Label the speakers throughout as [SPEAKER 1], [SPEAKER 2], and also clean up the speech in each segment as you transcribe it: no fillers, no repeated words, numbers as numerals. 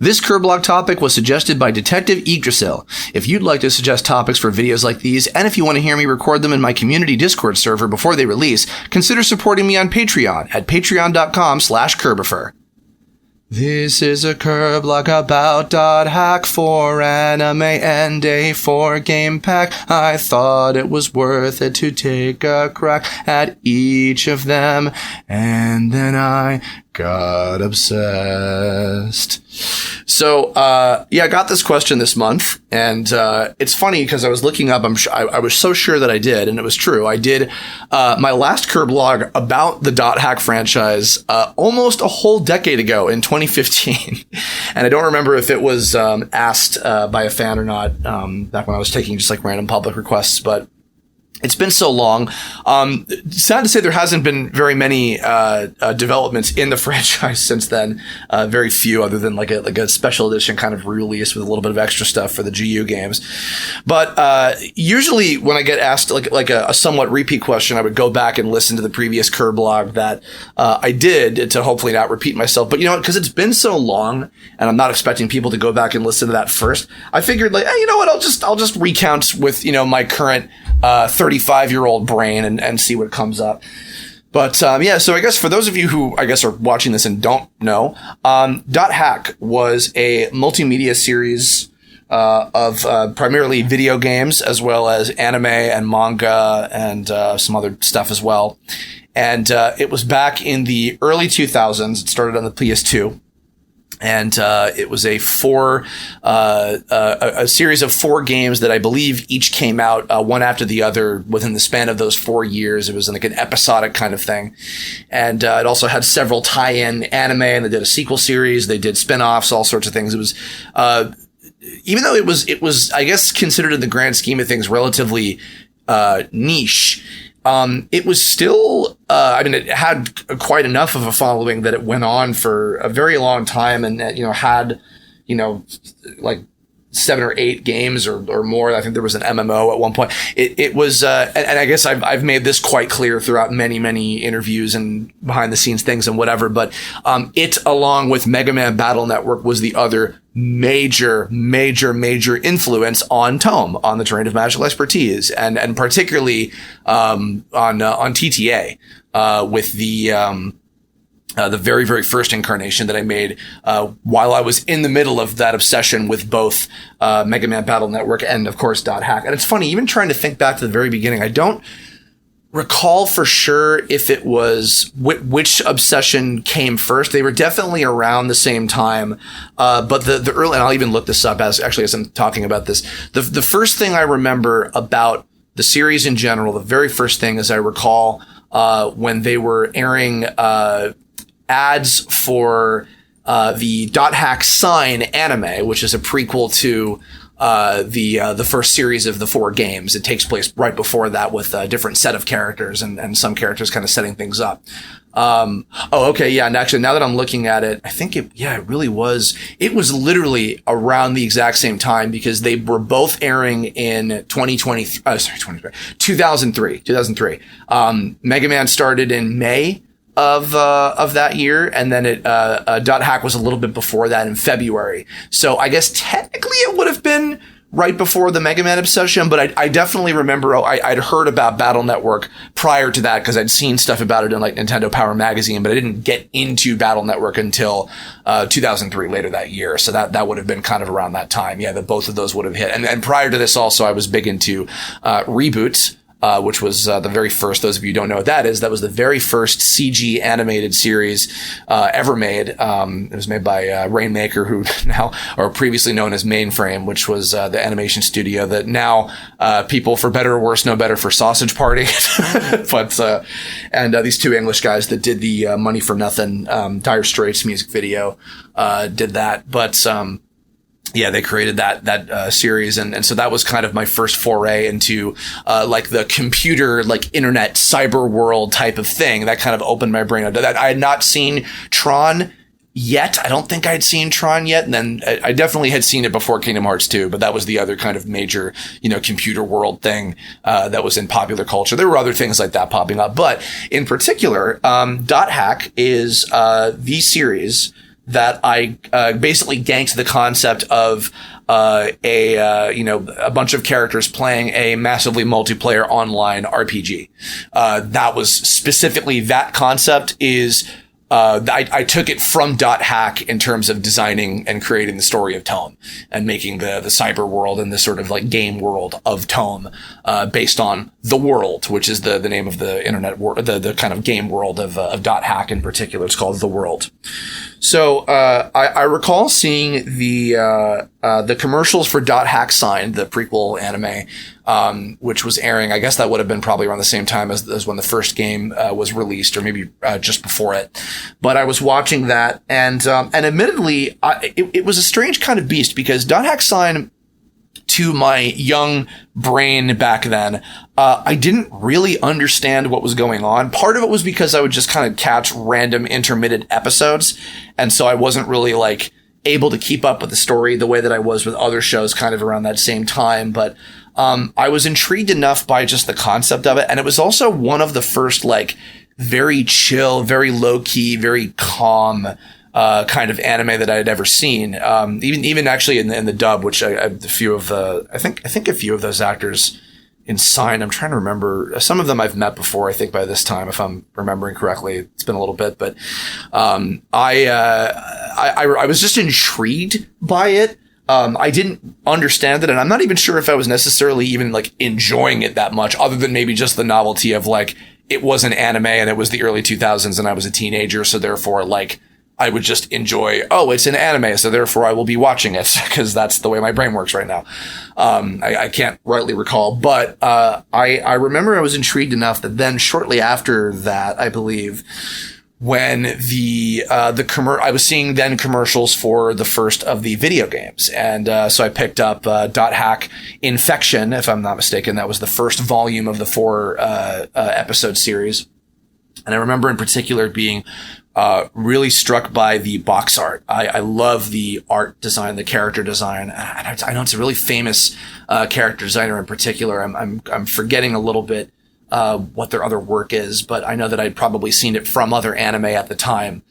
[SPEAKER 1] This Kirblog topic was suggested by Detective Yggdrasil. If you'd like to suggest topics for videos like these, and if you want to hear me record them in my community Discord server before they release, consider supporting me on Patreon at patreon.com/Kirbifer. This is a Kirblog about .hack for anime and a 4-game pack. I thought it was worth it to take a crack at each of them, and then I got obsessed. So, I got this question this month, and it's funny because I was looking up, I was so sure that I did, and it was true. I did my last Kirblog about the .hack franchise almost a whole decade ago in 2015. And I don't remember if it was asked by a fan or not back when I was taking just like random public requests, but it's been so long. Sad to say there hasn't been very many developments in the franchise since then. Very few, other than like a special edition kind of re-release with a little bit of extra stuff for the GU games. But usually when I get asked like a somewhat repeat question, I would go back and listen to the previous Kirblog that I did to hopefully not repeat myself. But you know what? Because it's been so long, and I'm not expecting people to go back and listen to that first. I figured like, hey, you know what? I'll just recount with my current 35-year-old brain and see what comes up. But so I guess for those of you who I guess are watching this and don't know, .hack was a multimedia series of primarily video games as well as anime and manga and some other stuff as well. And it was back in the early 2000s. It started on the PS2. And it was a series of 4 games that I believe each came out one after the other within the span of those 4 years. It was like an episodic kind of thing. And it also had several tie-in anime, and they did a sequel series. They did spin-offs, all sorts of things. It was even though it was I guess considered in the grand scheme of things relatively niche. It was still, it had quite enough of a following that it went on for a very long time and, had, like 7 or 8 games or more. I think there was an MMO at one point. It was, and I guess I've made this quite clear throughout many, many interviews and behind the scenes things and whatever, but, it along with Mega Man Battle Network was the other major influence on Tome, on the Terrain of Magical Expertise, and particularly on TTA with the very, very first incarnation that I made while I was in the middle of that obsession with both Mega Man Battle Network and, of course, .hack. And it's funny, even trying to think back to the very beginning, I don't recall for sure if it was which obsession came first. They were definitely around the same time. But the early, and I'll even look this up as I'm talking about this. The first thing I remember about the series in general, the very first thing, as I recall, when they were airing ads for the .hack Sign anime, which is a prequel to the first series of the 4 games. It takes place right before that with a different set of characters and some characters kind of setting things up. And actually now that I'm looking at it, I think it really was. It was literally around the exact same time because they were both airing in 2003. Mega Man started in May of that year, and then .hack was a little bit before that in February. So I guess technically it would have been right before the Mega Man obsession, but I definitely remember I'd heard about Battle Network prior to that because I'd seen stuff about it in like Nintendo Power Magazine, but I didn't get into Battle Network until 2003, later that year. So that would have been kind of around that time. Yeah, that both of those would have hit. And prior to this also, I was big into reboots. Which was the very first, those of you who don't know what that is, that was the very first CG animated series ever made. It was made by Rainmaker, who now, or previously known as Mainframe, which was the animation studio that now people, for better or worse, know better for Sausage Party. But these 2 English guys that did the Money for Nothing Dire Straits music video did that. But they created that series, and so that was kind of my first foray into like the computer, like internet, cyber world type of thing. That kind of opened my brain. That I had not seen Tron yet. I don't think I'd seen Tron yet, and then I definitely had seen it before Kingdom Hearts 2. But that was the other kind of major, computer world thing that was in popular culture. There were other things like that popping up, but in particular, .hack is the series that I basically ganked the concept of a bunch of characters playing a massively multiplayer online RPG. That was specifically that concept is. I took it from .hack in terms of designing and creating the story of Tome and making the cyber world and the sort of like game world of Tome, based on The World, which is the name of the internet world, the kind of game world of .hack in particular. It's called The World. So, I recall seeing the commercials for .hack Sign, the prequel anime, which was airing. I guess that would have been probably around the same time as when the first game was released, or maybe just before it. But I was watching that, and admittedly, it was a strange kind of beast because .hack Sign, to my young brain back then, I didn't really understand what was going on. Part of it was because I would just kind of catch random intermittent episodes. And so I wasn't really like able to keep up with the story the way that I was with other shows kind of around that same time. But I was intrigued enough by just the concept of it. And it was also one of the first like very chill, very low key, very calm kind of anime that I had ever seen. Even actually in the dub, which I think a few of those actors in Sign, I'm trying to remember. Some of them I've met before, I think by this time, if I'm remembering correctly. It's been a little bit, but I was just intrigued by it. I didn't understand it, and I'm not even sure if I was necessarily even like enjoying it that much, other than maybe just the novelty of like, it was an anime and it was the early 2000s and I was a teenager, so therefore like I would just enjoy, oh, it's an anime, so therefore I will be watching it, because that's the way my brain works right now. I can't rightly recall, but I remember I was intrigued enough that then shortly after that, I believe, when I was seeing then commercials for the first of the video games. And so I picked up .hack Infection, if I'm not mistaken. That was the first volume of the 4 episode series. And I remember in particular being really struck by the box art. I love the art design, the character design. I know it's a really famous character designer in particular. I'm forgetting a little bit what their other work is, but I know that I'd probably seen it from other anime at the time.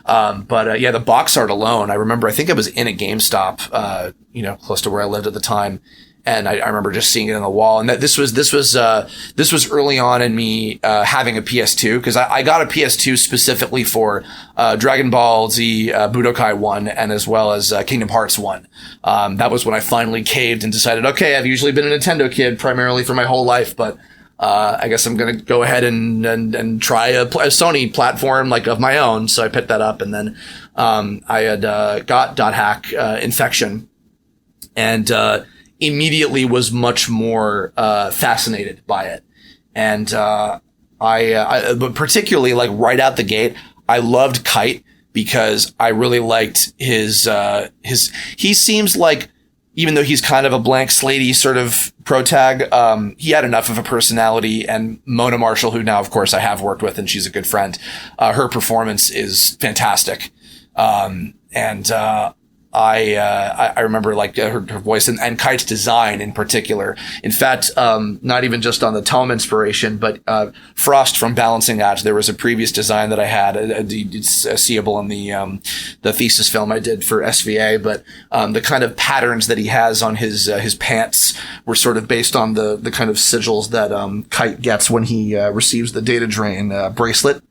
[SPEAKER 1] But the box art alone, I remember, I think I was in a GameStop, close to where I lived at the time. And I remember just seeing it on the wall. And that this was early on in me, having a PS2, because I got a PS2 specifically for, Dragon Ball Z, Budokai 1, and as well as, Kingdom Hearts 1. That was when I finally caved and decided, okay, I've usually been a Nintendo kid primarily for my whole life, but I guess I'm going to go ahead and try a Sony platform like of my own. So I picked that up, and then I had got .hack Infection, and immediately was much more fascinated by it. And but particularly like right out the gate, I loved Kite because I really liked his he seems like, even though he's kind of a blank slatey sort of protag, he had enough of a personality. And Mona Marshall, who now, of course, I have worked with and she's a good friend, her performance is fantastic. I remember like her voice and Kite's design in particular. In fact, not even just on the Tome inspiration, but Frost from Balancing Act. There was a previous design that I had. It's seeable in the thesis film I did for SVA. But the kind of patterns that he has on his pants were sort of based on the kind of sigils that Kite gets when he receives the data drain bracelet.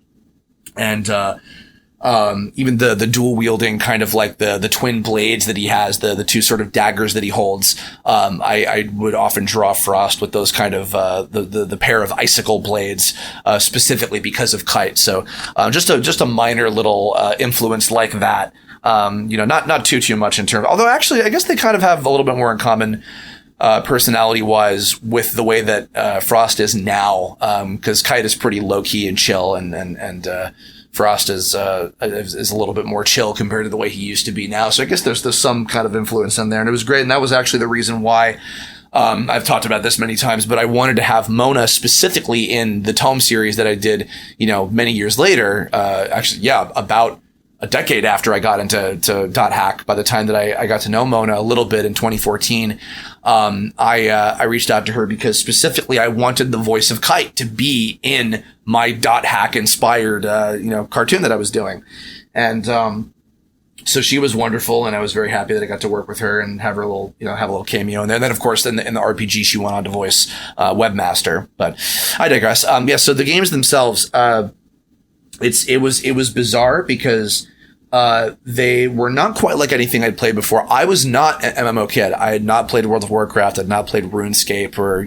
[SPEAKER 1] And even the dual wielding kind of like the twin blades that he has, the two sort of daggers that he holds. I would often draw Frost with those kind of, the pair of icicle blades, specifically because of Kite. So, just a minor little, influence like that. Not too much in terms, although actually I guess they kind of have a little bit more in common, personality wise with the way that, Frost is now. 'Cause Kite is pretty low key and chill and Frost is a little bit more chill compared to the way he used to be now. So I guess there's some kind of influence in there, and it was great. And that was actually the reason why, I've talked about this many times, but I wanted to have Mona specifically in the Tome series that I did, many years later, about a decade after I got into .hack. By the time that I got to know Mona a little bit in 2014, I reached out to her because specifically I wanted the voice of Kite to be in my .hack inspired, cartoon that I was doing. And, So she was wonderful, and I was very happy that I got to work with her and have her have a little cameo in there. And then, of course, in the RPG, she went on to voice Webmaster. But I digress. So the games themselves, it was bizarre because they were not quite like anything I'd played before. I was not an MMO kid. I had not played World of Warcraft. I had not played RuneScape or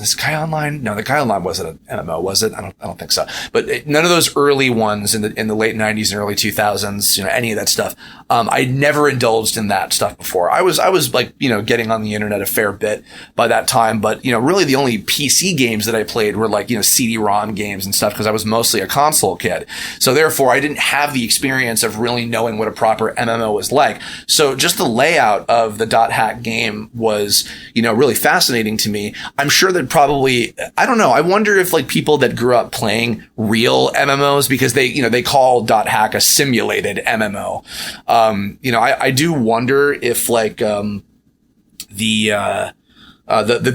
[SPEAKER 1] Sky Online? No, the Sky Online wasn't an MMO, was it? I don't think so. But none of those early ones in the late 90s and early 2000s, any of that stuff. I never indulged in that stuff before. I was like, getting on the internet a fair bit by that time. But, really the only PC games that I played were like, CD-ROM games and stuff because I was mostly a console kid. So therefore I didn't have the experience of really knowing what a proper MMO was like. So just the layout of the .hack game was, really fascinating to me. I'm sure that probably, I don't know. I wonder if like people that grew up playing real MMOs, because they call .hack a simulated MMO. I do wonder if like, the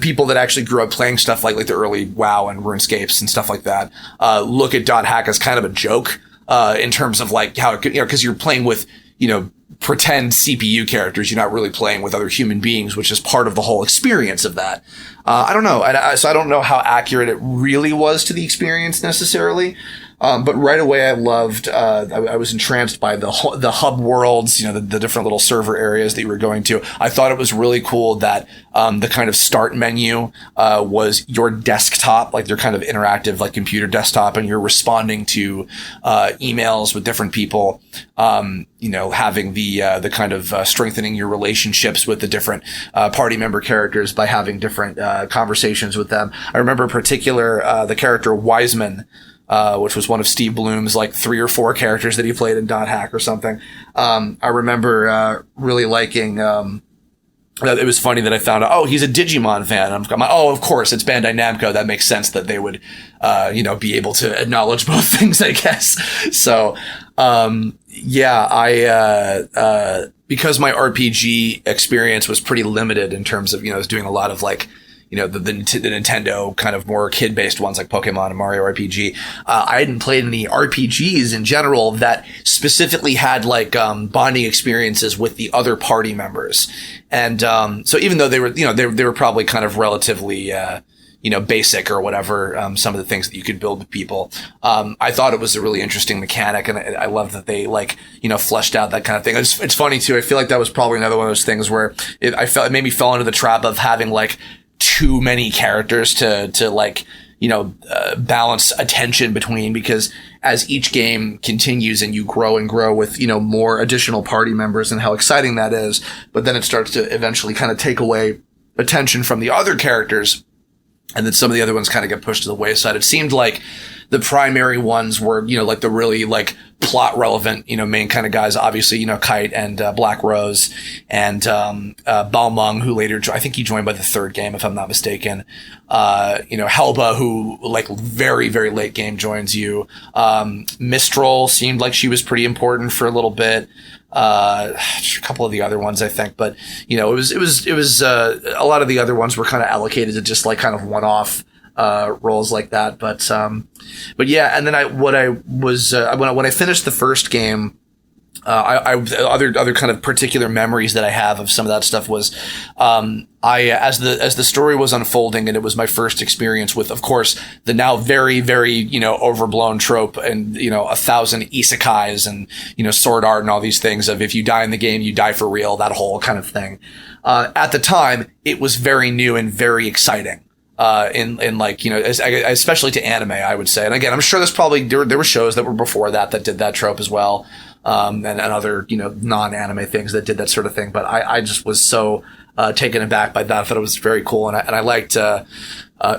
[SPEAKER 1] people that actually grew up playing stuff like the early WoW and RuneScapes and stuff like that, look at .hack as kind of a joke, in terms of like how it could, cause you're playing with, pretend CPU characters. You're not really playing with other human beings, which is part of the whole experience of that. I don't know. So I don't know how accurate it really was to the experience necessarily. But right away I loved, I was entranced by the hub worlds, the different little server areas that you were going to. I thought it was really cool that, the kind of start menu, was your desktop, like your kind of interactive, like computer desktop, and you're responding to, emails with different people, having the kind of, strengthening your relationships with the different, party member characters by having different, conversations with them. I remember in particular, the character Wiseman, which was one of Steve Bloom's like 3 or 4 characters that he played in .hack or something. I remember really liking. It was funny that I found out, oh, he's a Digimon fan. I'm like, oh, of course, it's Bandai Namco. That makes sense that they would, be able to acknowledge both things, I guess. So, because my RPG experience was pretty limited in terms of, I was doing a lot of like, the Nintendo kind of more kid-based ones like Pokemon and Mario RPG. I hadn't played any RPGs in general that specifically had like bonding experiences with the other party members. And so even though they were, they were probably kind of relatively basic or whatever, some of the things that you could build with people. I thought it was a really interesting mechanic, and I love that they fleshed out that kind of thing. It's funny too. I feel like that was probably another one of those things where it made me fall into the trap of having like too many characters to balance attention between, because as each game continues and you grow and grow with, more additional party members and how exciting that is, but then it starts to eventually kind of take away attention from the other characters. And then some of the other ones kind of get pushed to the wayside. It seemed like the primary ones were, like the really like plot relevant, main kind of guys, obviously, Kite and Black Rose and Balmung, who later, I think he joined by the 3rd game, if I'm not mistaken. Helba, who like very, very late game joins you. Mistral seemed like she was pretty important for a little bit. A couple of the other ones, I think, but it was a lot of the other ones were kind of allocated to just like kind of one-off roles like that. But yeah, and then when I finished the first game, other kind of particular memories that I have of some of that stuff was, as the story was unfolding, and it was my first experience with, of course, the now very, very, overblown trope and, 1,000 isekais and, sword art and all these things of if you die in the game, you die for real, that whole kind of thing. At the time, it was very new and very exciting. Especially to anime, I would say. And again, I'm sure there were shows that were before that did that trope as well. And other, non-anime things that did that sort of thing. But I just was so, taken aback by that. I thought it was very cool. And I liked,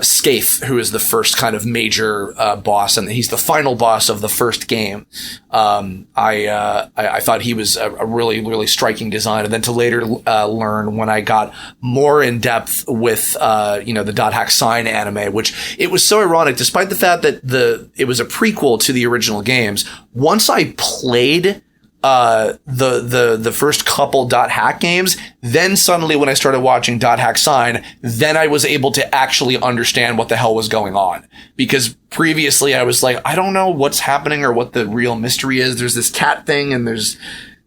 [SPEAKER 1] Scaife, who is the first kind of major, boss, and he's the final boss of the first game. I thought he was a really, really striking design. And then to later, learn when I got more in depth with, the .hack Sign anime, which it was so ironic, despite the fact that it was a prequel to the original games. Once I played the first couple dot hack games. Then suddenly when I started watching dot hack sign, then I was able to actually understand what the hell was going on, because previously I was like, I don't know what's happening or what the real mystery is. There's this cat thing and there's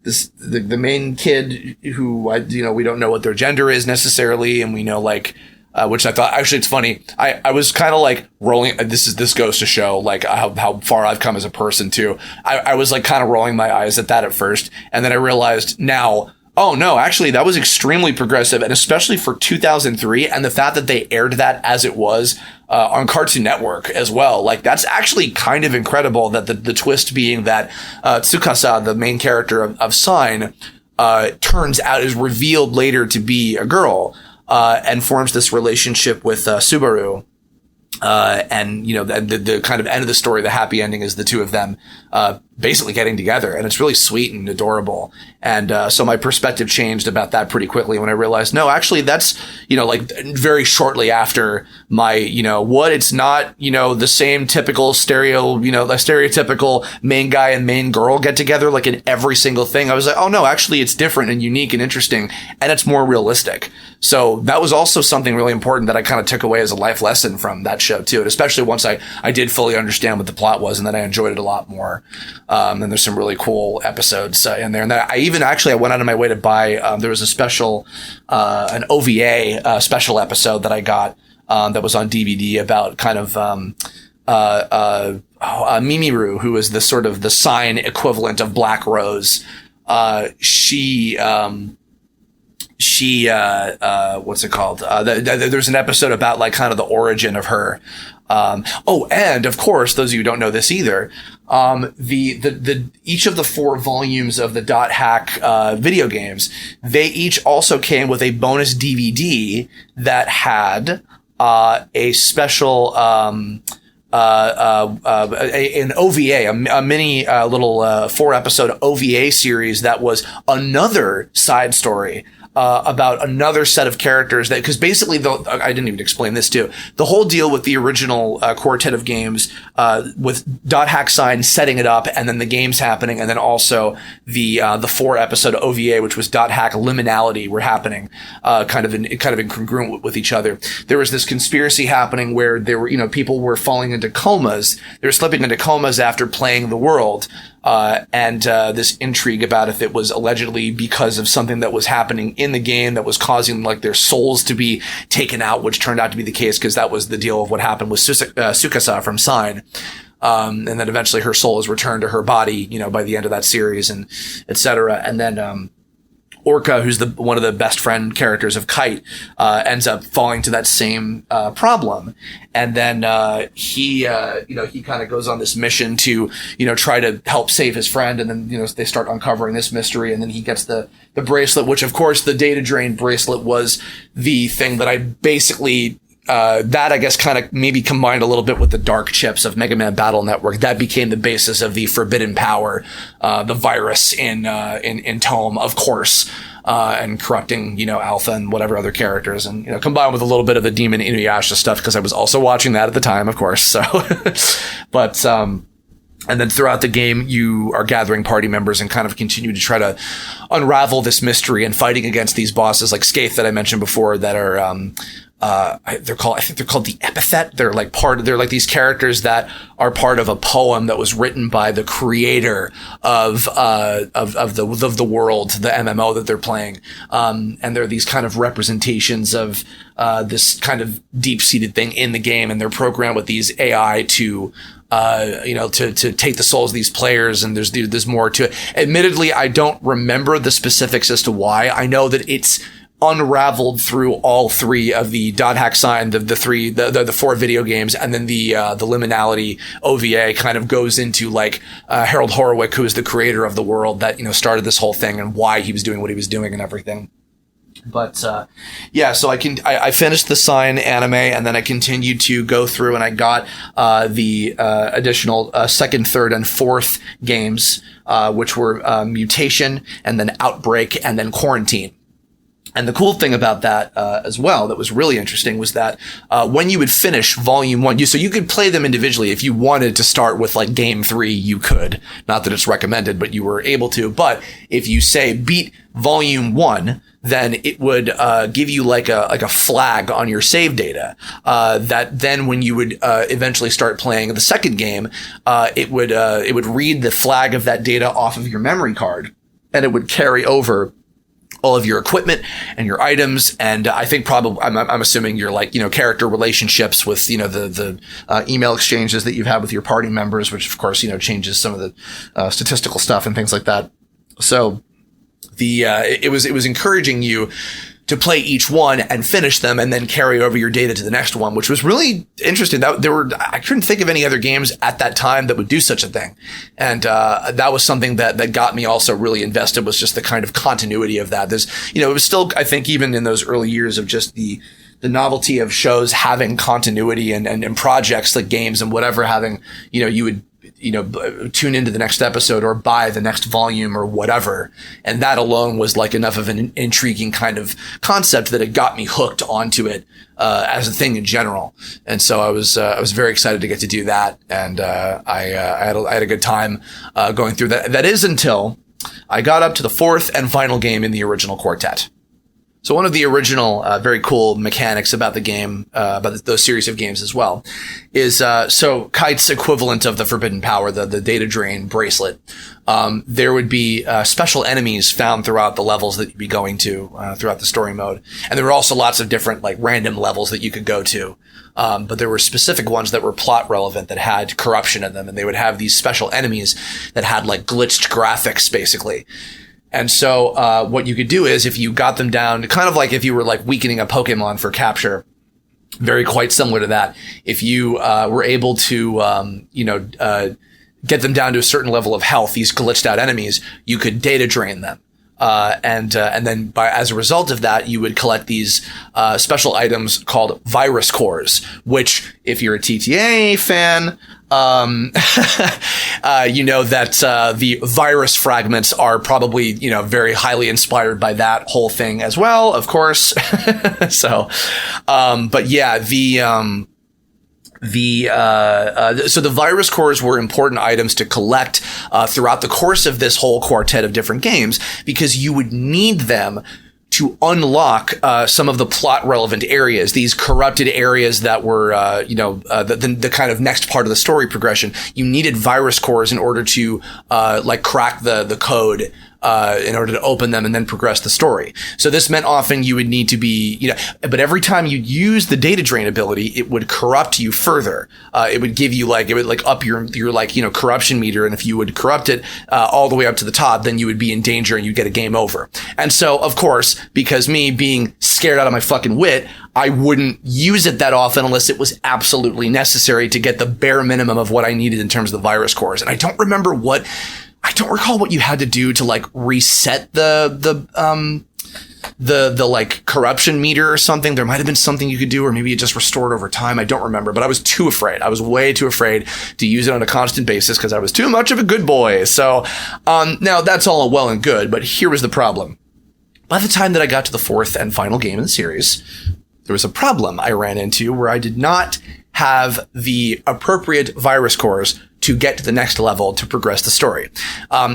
[SPEAKER 1] the main kid who we don't know what their gender is necessarily, and we know which I thought, actually, it's funny. I was kind of like rolling. This goes to show like how far I've come as a person too. I was like kind of rolling my eyes at that at first, and then I realized now, oh no, actually that was extremely progressive, and especially for 2003, and the fact that they aired that as it was on Cartoon Network as well. Like, that's actually kind of incredible. That the twist being that Tsukasa, the main character of Sign, turns out is revealed later to be a girl. And forms this relationship with Subaru. And the kind of end of the story, the happy ending, is the two of them basically getting together, and it's really sweet and adorable. And so my perspective changed about that pretty quickly when I realized, no, actually that's, very shortly after my, it's not, the same typical stereotypical main guy and main girl get together like in every single thing. I was like, oh no, actually it's different and unique and interesting, and it's more realistic. So that was also something really important that I kind of took away as a life lesson from that show too, and especially once I did fully understand what the plot was, and then I enjoyed it a lot more. And there's some really cool episodes in there. And then I went out of my way to buy, there was a special, an OVA special episode that I got that was on DVD about kind of Mimiru, who is the sort of the Sign equivalent of Black Rose. She what's it called? There's an episode about like kind of the origin of her. And of course, those of you who don't know this either, each of the 4 volumes of the dot hack video games, they each also came with a bonus DVD that had a special an OVA, a mini little 4-episode OVA series that was another side story about another set of characters that, because basically I didn't even explain this too. The whole deal with the original quartet of games, with dot hack sign setting it up, and then the games happening, and then also the 4-episode OVA, which was dot hack liminality, were happening kind of incongruent with each other. There was this conspiracy happening where there were people were falling into comas. They were slipping into comas after playing the world. And this intrigue about if it was allegedly because of something that was happening in the game that was causing like their souls to be taken out, which turned out to be the case because that was the deal of what happened with Tsukasa from Sign. And then eventually her soul is returned to her body, by the end of that series, and etc. And then Orca, who's one of the best friend characters of Kite, ends up falling to that same problem, and then he kind of goes on this mission to try to help save his friend, and then they start uncovering this mystery, and then he gets the bracelet, which of course the data drain bracelet was the thing that I basically. That I guess kind of maybe combined a little bit with the dark chips of Mega Man Battle Network. That became the basis of the forbidden power, the virus in Tome, of course, and corrupting, Alpha and whatever other characters, and, combined with a little bit of the Demon Inuyasha stuff, because I was also watching that at the time, of course. So, but, and then throughout the game, you are gathering party members and kind of continue to try to unravel this mystery and fighting against these bosses like Skaith that I mentioned before that are, I think they're called the Epithet. They're like these characters that are part of a poem that was written by the creator of the world, the MMO that they're playing. And they're these kind of representations of, this kind of deep-seated thing in the game. And they're programmed with these AI to take the souls of these players, and there's more to it. Admittedly, I don't remember the specifics as to why. I know that it's unraveled through all 3 of the dot hack sign, the 4 video games, and then the liminality OVA kind of goes into like Harold Horowitz, who is the creator of the world that started this whole thing, and why he was doing what he was doing and everything. But so I finished the Sign anime, and then I continued to go through, and I got the additional 2nd, 3rd, and 4th games, which were Mutation, and then Outbreak, and then Quarantine. And the cool thing about that as well, that was really interesting, was that when you would finish volume 1, so you could play them individually. If you wanted to start with like game 3, you could. Not that it's recommended, but you were able to. But if you say beat volume 1, then it would give you like a flag on your save data that then when you would eventually start playing the second game, it would read the flag of that data off of your memory card, and it would carry over all of your equipment and your items. And I think probably, I'm assuming your like, character relationships with, the email exchanges that you've had with your party members, which of course, changes some of the statistical stuff and things like that. So it was encouraging you to play each one and finish them and then carry over your data to the next one, which was really interesting. I couldn't think of any other games at that time that would do such a thing. And, that was something that got me also really invested, was just the kind of continuity of that. There's, it was still, I think, even in those early years of just the novelty of shows having continuity and projects like games and whatever having, you would, tune into the next episode or buy the next volume or whatever. And that alone was like enough of an intriguing kind of concept that it got me hooked onto it, as a thing in general. And so I was very excited to get to do that. And, I had a good time, going through that. That is until I got up to the 4th and final game in the original quartet. So one of the original, very cool mechanics about the game, about those series of games as well, is, so Kite's equivalent of the Forbidden Power, the data drain bracelet. There would be, special enemies found throughout the levels that you'd be going to, throughout the story mode. And there were also lots of different, like, random levels that you could go to. But there were specific ones that were plot relevant that had corruption in them. And they would have these special enemies that had, like, glitched graphics, basically. And so, what you could do is, if you got them down, kind of like if you were like weakening a Pokemon for capture, very quite similar to that. If you, were able to, get them down to a certain level of health, these glitched out enemies, you could data drain them. And then as a result of that, you would collect these, special items called virus cores, which, if you're a TTA fan, that the virus fragments are probably, very highly inspired by that whole thing as well, of course. So, but yeah, so the virus cores were important items to collect throughout the course of this whole quartet of different games, because you would need them to unlock some of the plot relevant areas, these corrupted areas that were, the kind of next part of the story progression. You needed virus cores in order to crack the code. In order to open them and then progress the story. So this meant often you would need to be, but every time you use the data drain ability, it would corrupt you further. It would give you it would up your corruption meter. And if you would corrupt it, all the way up to the top, then you would be in danger and you'd get a game over. And so, of course, because me being scared out of my fucking wit, I wouldn't use it that often unless it was absolutely necessary to get the bare minimum of what I needed in terms of the virus cores. And I don't recall what you had to do to like reset the corruption meter or something. There might have been something you could do, or maybe it just restored over time. I don't remember, but I was too afraid. I was way too afraid to use it on a constant basis because I was too much of a good boy. So, now that's all well and good, but here was the problem. By the time that I got to the 4th and final game in the series, there was a problem I ran into where I did not have the appropriate virus cores to get to the next level to progress the story.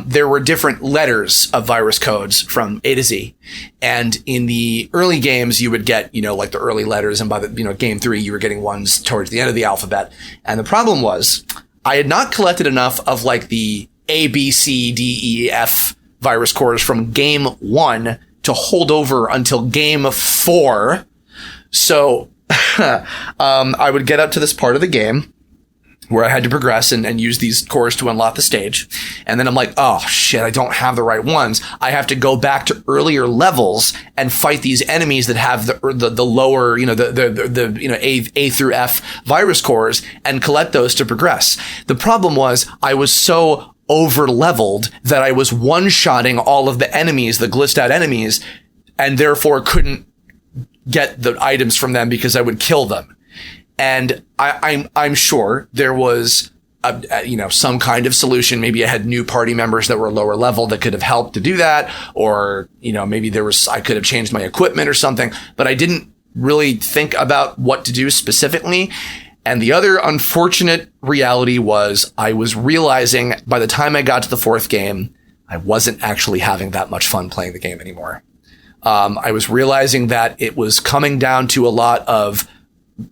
[SPEAKER 1] There were different letters of virus codes from A to Z. And in the early games, you would get, like the early letters. And by the, game 3, you were getting ones towards the end of the alphabet. And the problem was I had not collected enough of like the A, B, C, D, E, F virus cores from game 1 to hold over until game 4. So, I would get up to this part of the game where I had to progress and use these cores to unlock the stage. And then I'm like, oh shit, I don't have the right ones. I have to go back to earlier levels and fight these enemies that have the lower, A through F virus cores and collect those to progress. The problem was I was so over leveled that I was one-shotting all of the enemies, the glitched out enemies, and therefore couldn't get the items from them because I would kill them. And I'm sure there was some kind of solution. Maybe I had new party members that were lower level that could have helped to do that. Or, maybe I could have changed my equipment or something, but I didn't really think about what to do specifically. And the other unfortunate reality was I was realizing by the time I got to the fourth game, I wasn't actually having that much fun playing the game anymore. I was realizing that it was coming down to a lot of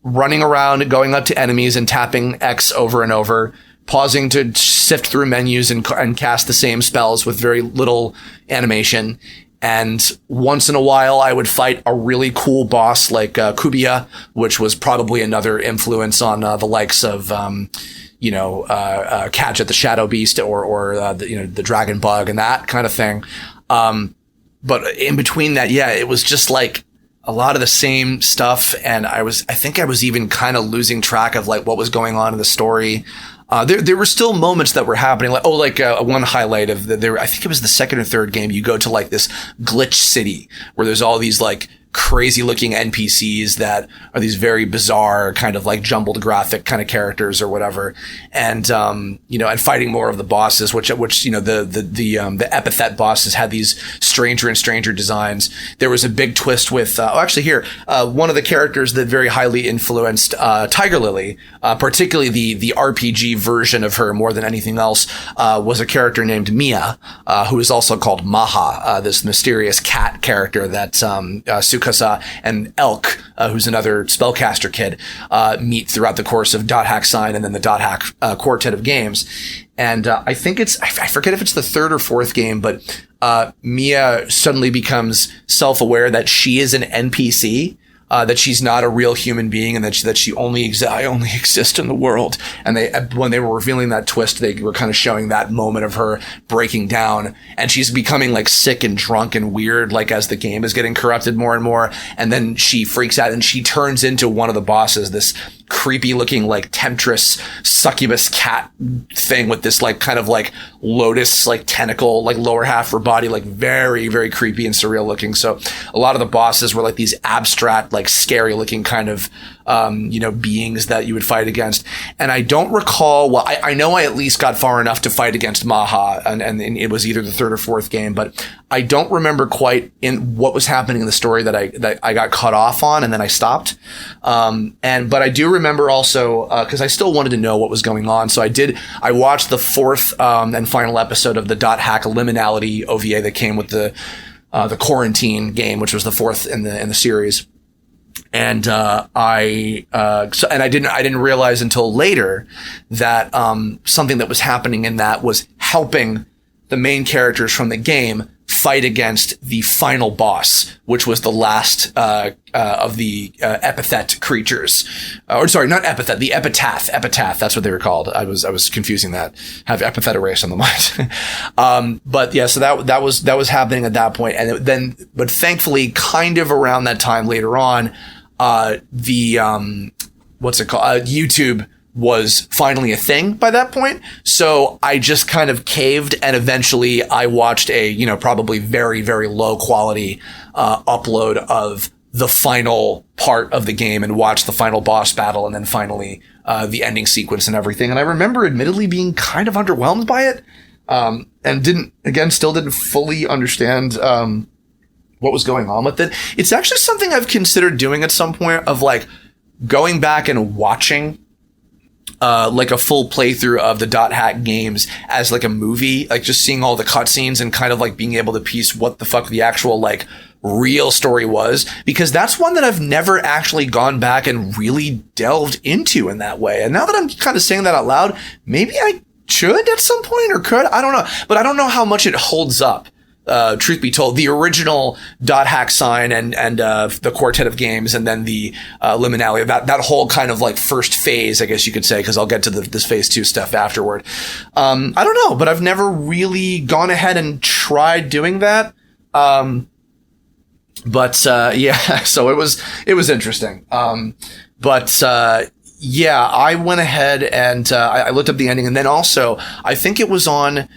[SPEAKER 1] running around, going up to enemies and tapping X over and over, pausing to sift through menus and cast the same spells with very little animation. And once in a while, I would fight a really cool boss like Kubia, which was probably another influence on the likes of, Kadget the Shadow Beast or the Dragon Bug and that kind of thing. But in between that, it was just like a lot of the same stuff. And I think I was even kind of losing track of like what was going on in the story. There were still moments that were happening, one highlight of I think it was the second or third game. You go to like this glitch city where there's all these like crazy looking NPCs that are these very bizarre kind of like jumbled graphic kind of characters or whatever. And, and fighting more of the bosses, which, the epithet bosses had these stranger and stranger designs. There was a big twist with, one of the characters that very highly influenced, Tiger Lily, particularly the RPG version of her more than anything else, was a character named Mia, who is also called Maha, this mysterious cat character that, Sukasa and Elk, who's another spellcaster kid, meet throughout the course of Dot Hack Sign and then the Dot Hack quartet of games. And I think I forget if it's the third or fourth game, but Mia suddenly becomes self-aware that she is an NPC, that she's not a real human being, and that she only exist in the world. And when they were revealing that twist, they were kind of showing that moment of her breaking down, and she's becoming like sick and drunk and weird, like as the game is getting corrupted more and more. And then she freaks out and she turns into one of the bosses, this creepy looking like temptress succubus cat thing with this like kind of like lotus like tentacle like lower half of her body, like very, very creepy and surreal looking. So a lot of the bosses were like these abstract, like scary looking kind of beings that you would fight against. And I don't recall, I know I at least got far enough to fight against Maha, and it was either the third or fourth game, but I don't remember quite in what was happening in the story that I got cut off on, and then I stopped. But I do remember also, cause I still wanted to know what was going on. So I watched the fourth, and final episode of the Dot Hack Liminality OVA that came with the Quarantine game, which was the fourth in the series. And I didn't realize until later that something that was happening in that was helping the main characters from the game fight against the final boss, which was the last of the epithet creatures. Not epithet, the epitaph. Epitaph, that's what they were called. I was confusing that. Have epithet erased on the mind. But yeah, so that was happening at that point. And but thankfully, kind of around that time later on, YouTube was finally a thing by that point. So I just kind of caved, and eventually I watched a, probably very, very low quality, upload of the final part of the game and watched the final boss battle and then finally, the ending sequence and everything. And I remember admittedly being kind of underwhelmed by it. And still didn't fully understand, what was going on with it. It's actually something I've considered doing at some point, of like going back and watching like a full playthrough of the Dot Hack games as like a movie, like just seeing all the cutscenes and kind of like being able to piece what the fuck the actual like real story was, because that's one that I've never actually gone back and really delved into in that way. And now that I'm kind of saying that out loud, maybe I should at some point, or could, I don't know, but I don't know how much it holds up. Truth be told, the original Dot Hack Sign and the quartet of games, and then the Liminality, that whole kind of like first phase, I guess you could say, because I'll get to this phase 2 stuff afterward. I don't know, but I've never really gone ahead and tried doing that. So it was interesting. I went ahead and I looked up the ending, and then also I think it was on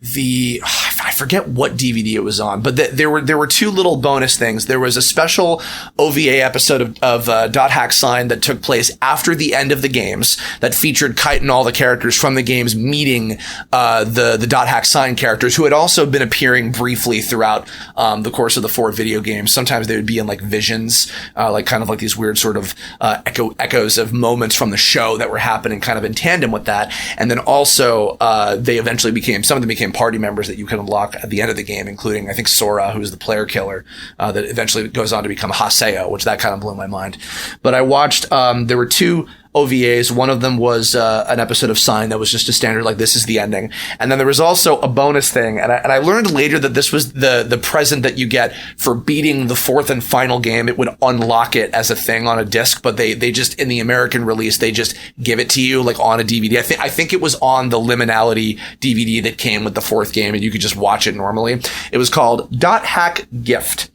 [SPEAKER 1] I forget what DVD it was on, but there were two little bonus things. There was a special OVA episode of Dot Hack Sign that took place after the end of the games that featured Kite and all the characters from the games meeting the Dot Hack Sign characters who had also been appearing briefly throughout the course of the 4 video games. Sometimes they would be in like visions, like kind of like these weird sort of echoes of moments from the show that were happening kind of in tandem with that. And then also they eventually some of them became party members that you could unlock at the end of the game, including I think Sora, who's the player killer, that eventually goes on to become Haseo, which that kind of blew my mind. But I watched, there were 2 OVAs. One of them was an episode of Sign that was just a standard, like, this is the ending. And then there was also a bonus thing. And I learned later that this was the present that you get for beating the 4th and final game. It would unlock it as a thing on a disc, but they just, in the American release, they just give it to you, like, on a DVD. I think it was on the Liminality DVD that came with the 4th game, and you could just watch it normally. It was called Dot Hack Gift.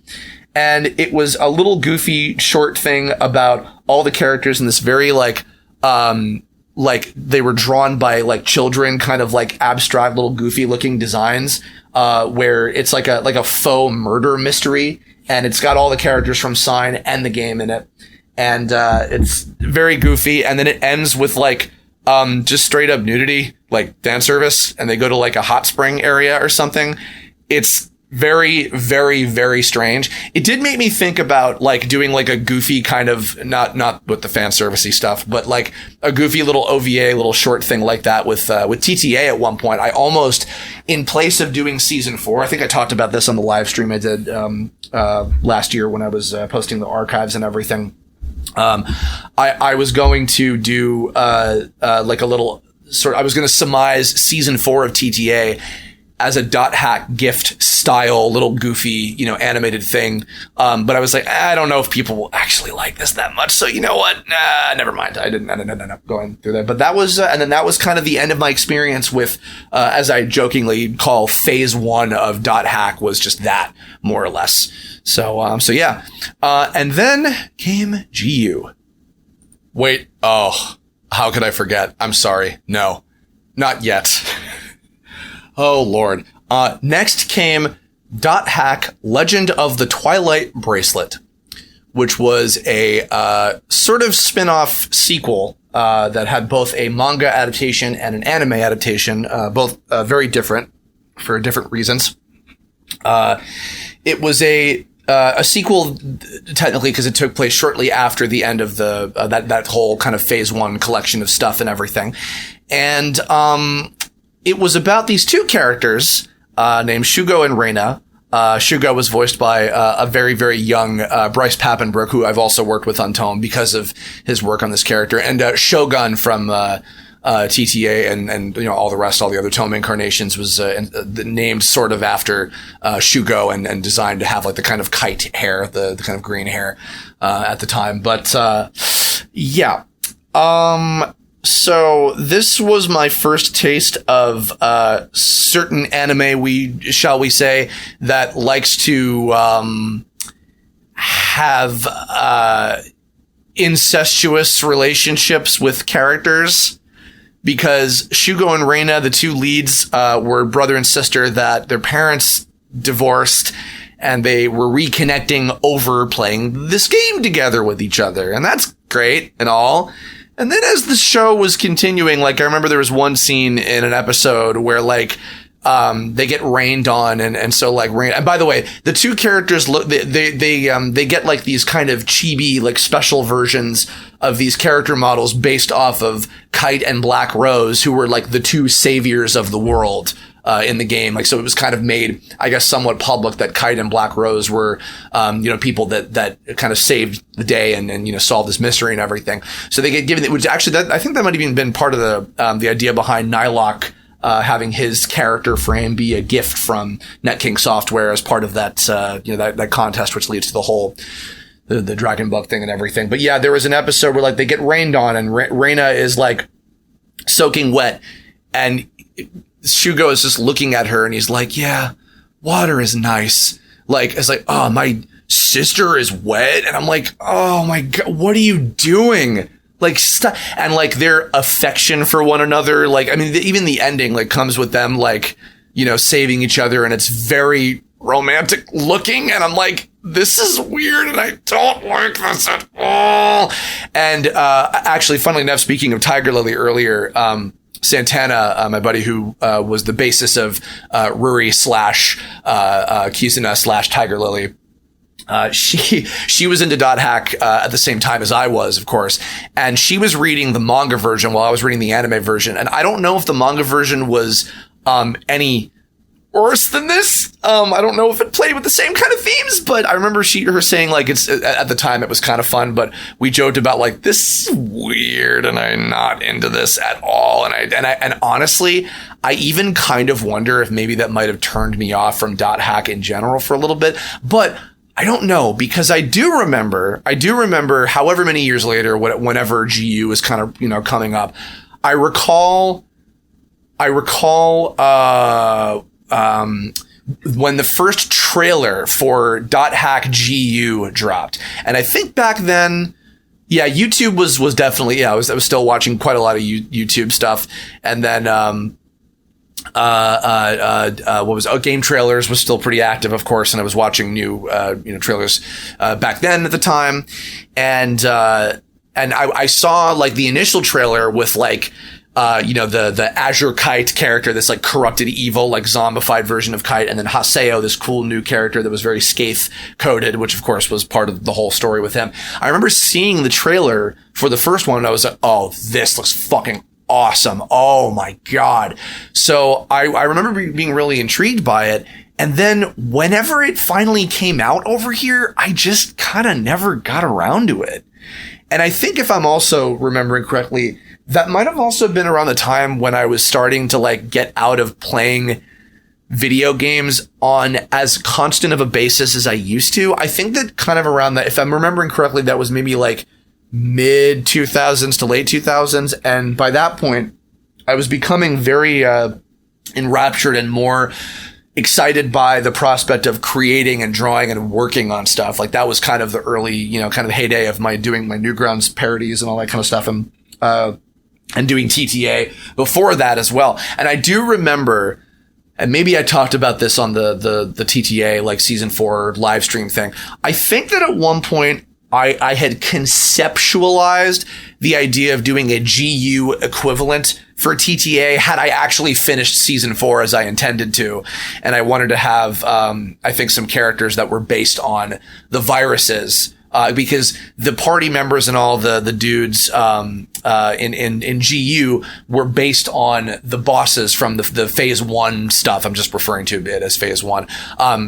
[SPEAKER 1] And it was a little goofy short thing about all the characters in this very like they were drawn by like children, kind of like abstract little goofy looking designs, where it's like a faux murder mystery, and it's got all the characters from Sign and the game in it. And it's very goofy. And then it ends with like just straight up nudity, like fan service, and they go to like a hot spring area or something. It's very, very, very strange. It did make me think about like doing like a goofy kind of, not with the fan servicey stuff, but like a goofy little OVA, little short thing like that with TTA at one point. I almost, in place of doing season 4, I think I talked about this on the live stream I did last year when I was posting the archives and everything. I was going to do like a little sort of, I was going to surmise season 4 of TTA as a Dot Hack Gift style, little goofy, animated thing. But I was like, I don't know if people will actually like this that much. So you know what? Never mind. I didn't end up going through that. But that was, and then that was kind of the end of my experience with, as I jokingly call phase 1 of Dot Hack, was just that, more or less. So yeah. And then came GU. Wait, how could I forget? I'm sorry. No, not yet. Oh, Lord. Next came Dot Hack Legend of the Twilight Bracelet, which was a sort of spin-off sequel that had both a manga adaptation and an anime adaptation, both very different for different reasons. It was a sequel, technically, because it took place shortly after the end of the that whole kind of phase 1 collection of stuff and everything. And it was about these 2 characters named Shugo and Reina. Shugo was voiced by a very, very young Bryce Papenbrook, who I've also worked with on Tome because of his work on this character, and Shogun from TTA and all the rest, all the other Tome incarnations, was named sort of after Shugo and designed to have like the kind of kite hair, the kind of green hair at the time. But yeah. So this was my first taste of certain anime, shall we say, that likes to have incestuous relationships with characters, because Shugo and Reina, the 2 leads, were brother and sister that their parents divorced, and they were reconnecting over playing this game together with each other, and that's great and all. And then as the show was continuing, like I remember there was one scene in an episode where like they get rained on, and so like rain. And by the way, the 2 characters look, they get like these kind of chibi like special versions of these character models based off of Kite and Black Rose, who were like the 2 saviors of the world in the game. Like, so it was kind of made, I guess, somewhat public that Kite and Black Rose were, people that kind of saved the day and solved this mystery and everything. So they get given, which actually, I think that might have even been part of the idea behind Nylok, having his character frame be a gift from NetKing Software as part of that, that contest, which leads to the whole, the Dragon Bug thing and everything. But yeah, there was an episode where like they get rained on, and Reina is like soaking wet, and Shugo is just looking at her, and he's like, yeah, water is nice. Like, it's like, oh, my sister is wet. And I'm like, oh my God, what are you doing? Like, and like their affection for one another. Like, I mean, even the ending, like, comes with them, like, saving each other, and it's very romantic looking, and I'm like, this is weird, and I don't like this at all. And actually, funnily enough, speaking of Tiger Lily earlier, Santana, my buddy who was the basis of Ruri / Kizuna / Tiger Lily, she was into Dot Hack at the same time as I was, of course, and she was reading the manga version while I was reading the anime version. And I don't know if the manga version was any worse than this. I don't know if it played with the same kind of themes, but I remember her saying like it's at the time it was kind of fun, but we joked about like, this is weird and I'm not into this at all. And honestly, I even kind of wonder if maybe that might have turned me off from Dot Hack in general for a little bit, but I don't know, because I do remember however many years later, whenever GU was kind of, coming up, I recall when the first trailer for Dot Hack GU dropped. And I think back then, yeah, YouTube was definitely, I was still watching quite a lot of YouTube stuff. And then, Game Trailers was still pretty active, of course. And I was watching new, trailers, back then at the time. And I saw like the initial trailer with like, the Azure Kite character, this like corrupted evil, like zombified version of Kite. And then Haseo, this cool new character that was very Scathe coded, which of course was part of the whole story with him. I remember seeing the trailer for the first one and I was like, oh, this looks fucking awesome. Oh my God. So I remember being really intrigued by it. And then whenever it finally came out over here, I just kind of never got around to it. And I think if I'm also remembering correctly, that might have also been around the time when I was starting to like get out of playing video games on as constant of a basis as I used to. I think that kind of around that, if I'm remembering correctly, that was maybe like mid 2000s to late 2000s. And by that point, I was becoming very enraptured and more excited by the prospect of creating and drawing and working on stuff. Like that was kind of the early, kind of the heyday of doing my Newgrounds parodies and all that kind of stuff. And doing TTA before that as well. And I do remember, and maybe I talked about this on the TTA, like season 4 live stream thing. I think that at one point I had conceptualized the idea of doing a GU equivalent for TTA had I actually finished season 4 as I intended to. And I wanted to have, I think some characters that were based on the viruses, because the party members and all the dudes in GU were based on the bosses from the phase 1 stuff. I'm just referring to it as phase 1.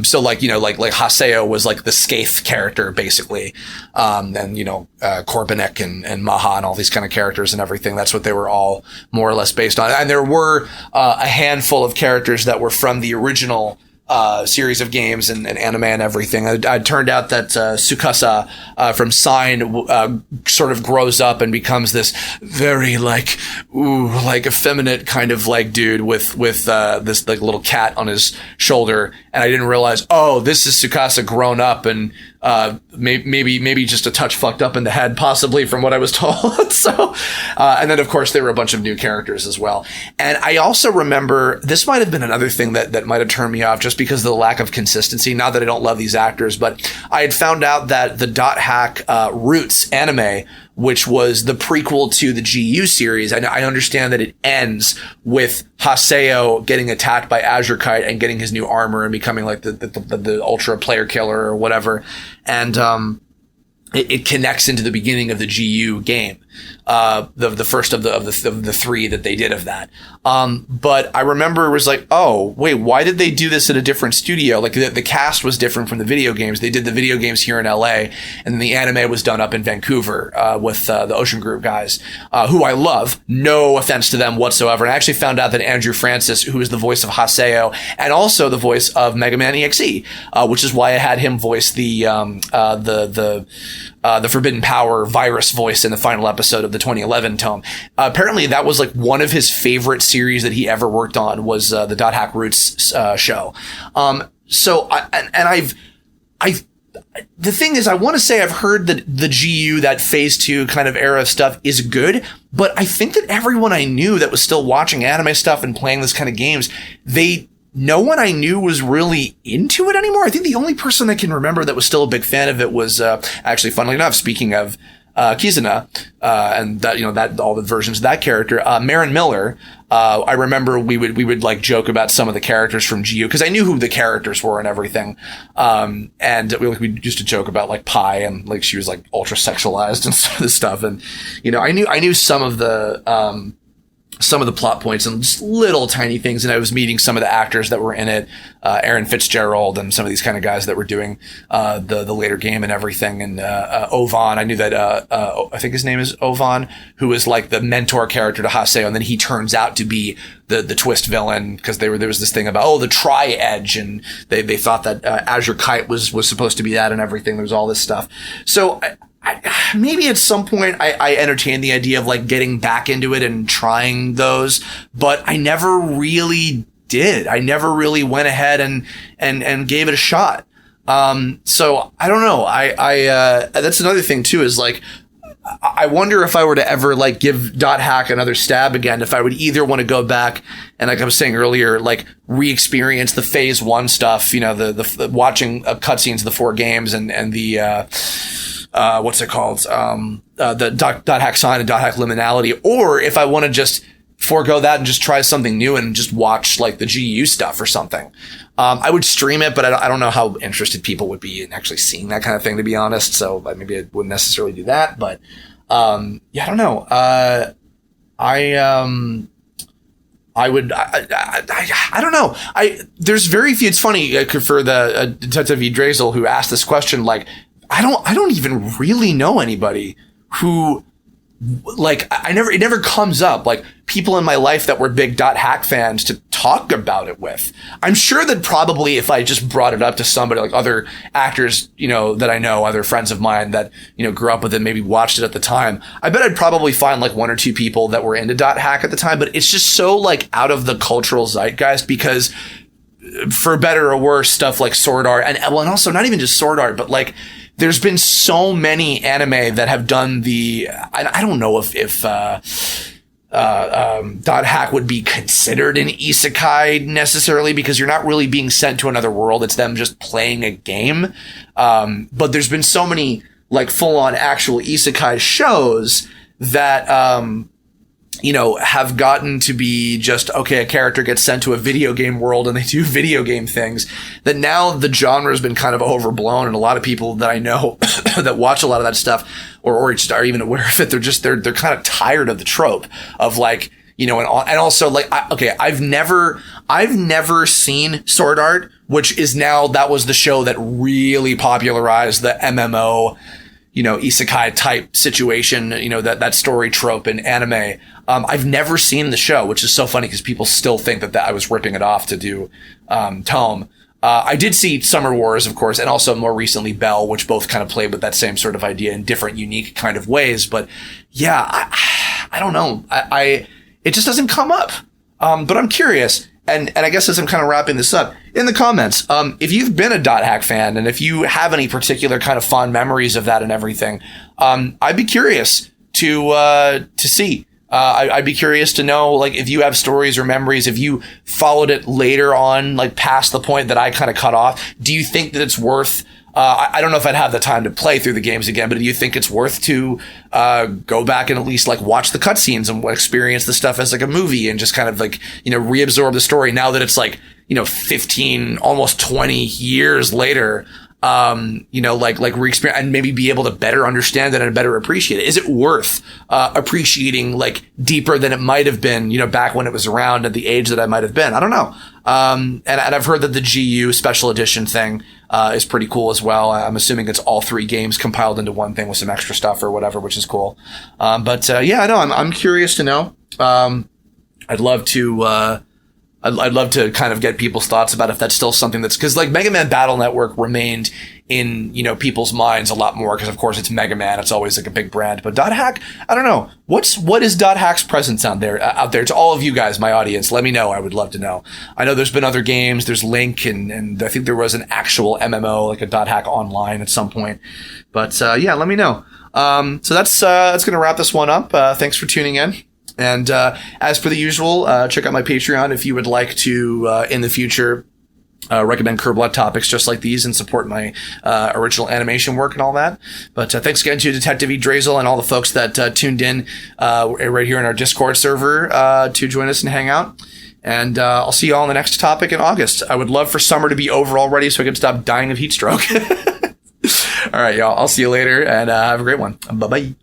[SPEAKER 1] So like Haseo was like the Scathe character basically. And Korbanek and Maha and all these kind of characters and everything. That's what they were all more or less based on. And there were a handful of characters that were from the original series of games and anime and everything. It turned out that Tsukasa from Sign sort of grows up and becomes this very like effeminate kind of like dude with this like little cat on his shoulder. And I didn't realize, oh, this is Tsukasa grown up and maybe just a touch fucked up in the head, possibly, from what I was told. So, and then of course there were a bunch of new characters as well. And I also remember, this might have been another thing that might have turned me off just because of the lack of consistency. Not that I don't love these actors, but I had found out that the Dot Hack Roots anime, which was the prequel to the GU series, and I understand that it ends with Haseo getting attacked by Azure Kite and getting his new armor and becoming like the ultra player killer or whatever. And it connects into the beginning of the GU game, the first of the 3 that they did of that. But I remember it was like, oh wait, why did they do this at a different studio? Like the cast was different from the video games. They did the video games here in LA, and then the anime was done up in Vancouver with the Ocean Group guys, who I love. No offense to them whatsoever. And I actually found out that Andrew Francis, who is the voice of Haseo and also the voice of Mega Man EXE, which is why I had him voice the Forbidden Power virus voice in the final episode of the 2011 tome. Apparently that was like one of his favorite series that he ever worked on was the Dot Hack Roots show. The thing is, I want to say I've heard that the GU, that phase 2 kind of era of stuff is good, but I think that everyone I knew that was still watching anime stuff and playing this kind of games, they no one I knew was really into it anymore. I think the only person I can remember that was still a big fan of it was, actually, funnily enough, speaking of Kizuna, and that, that all the versions of that character, Marin Miller. I remember we would like joke about some of the characters from GU because I knew who the characters were and everything. And we used to joke about like Pi and like she was like ultra sexualized and some of this stuff. And, I knew some of the plot points and just little tiny things. And I was meeting some of the actors that were in it, Aaron Fitzgerald and some of these kind of guys that were doing, the later game and everything. And, Ovan, I knew that, I think his name is Ovan, who was like the mentor character to Haseo. And then he turns out to be the twist villain because there was this thing about, the Tri-Edge. And they thought that, Azure Kite was supposed to be that and everything. There was all this stuff. So maybe at some point I entertained the idea of like getting back into it and trying those, but I never really did. I never really went ahead and gave it a shot. So I don't know. That's another thing too, is like, I wonder if I were to ever like give Dot Hack another stab again, if I would either want to go back and, like I was saying earlier, like re-experience the phase 1 stuff, the watching cutscenes of the 4 games and the, what's it called? The dot hack sign and dot hack liminality, or if I want to just forego that and just try something new and just watch like the GU stuff or something. I would stream it, but I don't know how interested people would be in actually seeing that kind of thing, to be honest. So maybe I wouldn't necessarily do that, but, I don't know. I don't know. There's very few, it's funny for the Detective Yggdrasil who asked this question, like, I don't even really know anybody who, like, it never comes up, like, people in my life that were big Dot Hack fans to talk about it with. I'm sure that probably if I just brought it up to somebody, like other actors, that I know, other friends of mine that, grew up with it, maybe watched it at the time, I bet I'd probably find like 1 or 2 people that were into Dot Hack at the time, but it's just so like out of the cultural zeitgeist because, for better or worse, stuff like Sword Art and also not even just Sword Art, but like, there's been so many anime that have done I don't know if Dot Hack would be considered an isekai necessarily, because you're not really being sent to another world. It's them just playing a game. But there's been so many like full on actual isekai shows that, have gotten to be just, okay, a character gets sent to a video game world and they do video game things, that now the genre has been kind of overblown. And a lot of people that I know that watch a lot of that stuff or just are even aware of it, they're kind of tired of the trope of like, and also like, I've never seen Sword Art, which is now, that was the show that really popularized the MMO, isekai type situation, that story trope in anime. I've never seen the show, which is so funny because people still think that I was ripping it off to do Tome. I did see Summer Wars, of course, and also more recently Bell, which both kind of played with that same sort of idea in different, unique kind of ways. But yeah, I don't know. It just doesn't come up. But I'm curious. And I guess as I'm kind of wrapping this up, in the comments, if you've been a Dot Hack fan and if you have any particular kind of fond memories of that and everything, I'd be curious to see. I'd be curious to know, like, if you have stories or memories, if you followed it later on, like past the point that I kind of cut off, do you think that it's worth, I don't know if I'd have the time to play through the games again, but do you think it's worth to go back and at least like watch the cutscenes and experience the stuff as like a movie and just kind of like, reabsorb the story now that it's like, 15, almost 20 years later? Like re-experience and maybe be able to better understand it and better appreciate it. Is it worth appreciating like deeper than it might have been, back when it was around at the age that I might have been? I don't know. And I've heard that the GU special edition thing is pretty cool as well. I'm assuming it's all 3 games compiled into one thing with some extra stuff or whatever, which is cool. But yeah, I know I'm curious to know. I'd love to kind of get people's thoughts about if that's still something that's, because like Mega Man Battle Network remained in, people's minds a lot more because of course it's Mega Man. It's always like a big brand, but Dot Hack, I don't know. What is Dot Hack's presence out there to all of you guys, my audience? Let me know. I would love to know. I know there's been other games. There's Link and I think there was an actual MMO, like a Dot Hack Online at some point, but yeah, let me know. So that's going to wrap this one up. Thanks for tuning in. And as per the usual, check out my Patreon if you would like to, in the future, recommend Kirblog topics just like these and support my original animation work and all that. But thanks again to Detective E. Drazel and all the folks that tuned in right here in our Discord server to join us and hang out. And I'll see you all on the next topic in August. I would love for summer to be over already so I can stop dying of heat stroke. All right, y'all. I'll see you later, and have a great one. Bye-bye.